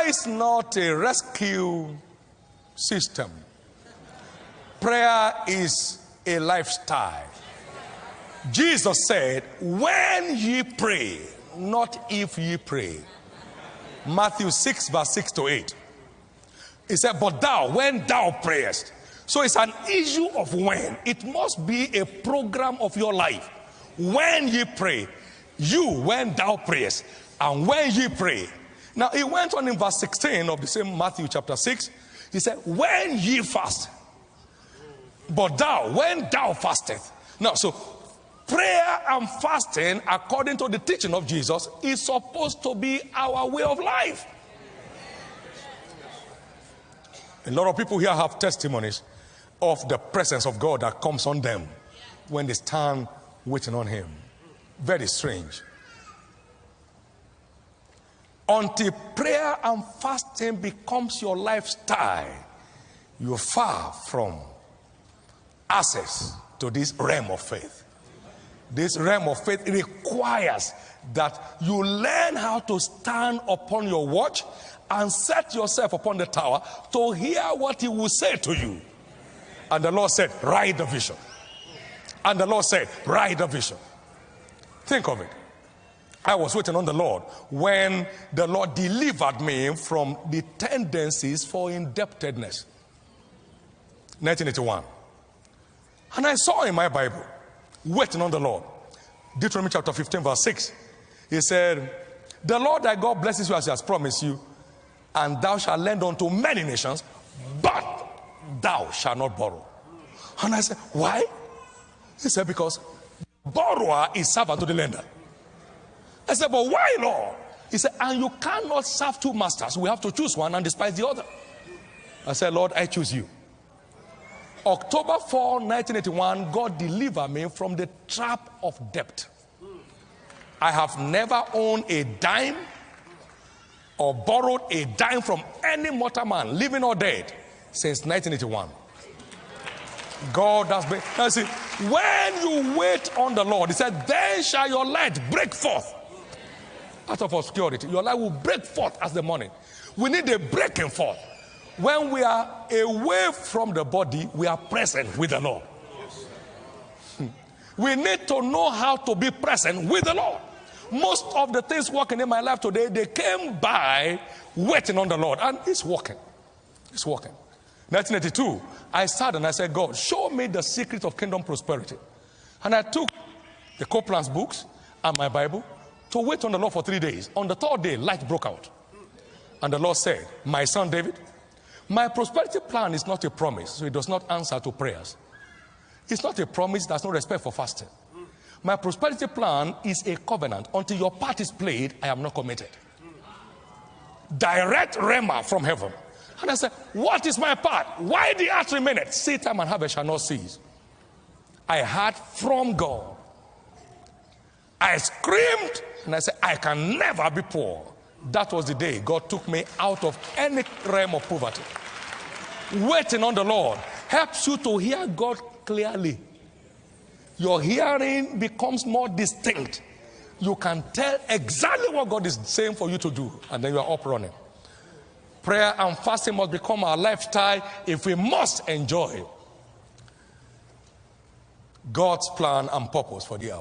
Prayer is not a rescue system. Prayer is a lifestyle. Jesus said, when ye pray, not if ye pray. Matthew 6, verse 6 to 8. He said, but thou, when thou prayest. So it's an issue of when. It must be a program of your life. When ye pray, you, when thou prayest, and when ye pray. Now, he went on in verse 16 of the same Matthew chapter 6. He said, when ye fast. But thou, when thou fastest. Now, so prayer and fasting, according to the teaching of Jesus, is supposed to be our way of life. A lot of people here have testimonies of the presence of God that comes on them when they stand waiting on him. Very strange. Until prayer and fasting becomes your lifestyle, you're far from access to this realm of faith. This realm of faith requires that you learn how to stand upon your watch and set yourself upon the tower to hear what he will say to you. And the Lord said, write the vision. And the Lord said, write the vision. Think of it. I was waiting on the Lord when the Lord delivered me from the tendencies for indebtedness. 1981. And I saw in my Bible, waiting on the Lord, Deuteronomy chapter 15, verse 6. He said, the Lord thy God blesses you as he has promised you, and thou shalt lend unto many nations, but thou shalt not borrow. And I said, why? He said, because borrower is servant to the lender. I said, but why, Lord? He said, and you cannot serve two masters. We have to choose one and despise the other. I said, Lord, I choose you. October 4, 1981, God delivered me from the trap of debt. I have never owned a dime or borrowed a dime from any mortal man, living or dead, since 1981. God has been. Now see, when you wait on the Lord, he said, then shall your light break forth out of obscurity. Your light will break forth as the morning. We need a breaking forth. When we are away from the body, we are present with the Lord. We need to know how to be present with the Lord. Most of the things working in my life today, they came by waiting on the Lord. And it's working. It's working. 1982, I started and I said, God, show me the secret of kingdom prosperity. And I took the Copeland's books and my Bible to wait on the Lord for 3 days. On the third day, light broke out. And the Lord said, my son David, my prosperity plan is not a promise, so it does not answer to prayers. It's not a promise, there's no respect for fasting. My prosperity plan is a covenant. Until your part is played, I am not committed. Direct rhema from heaven. And I said, what is my part? Why the earth remaineth? Seed time and harvest shall not cease. I heard from God. I screamed and I said, I can never be poor. That was the day God took me out of any realm of poverty. Waiting on the Lord helps you to hear God clearly. Your hearing becomes more distinct. You can tell exactly what God is saying for you to do, and then you are up running. Prayer and fasting must become our lifestyle if we must enjoy God's plan and purpose for the hour.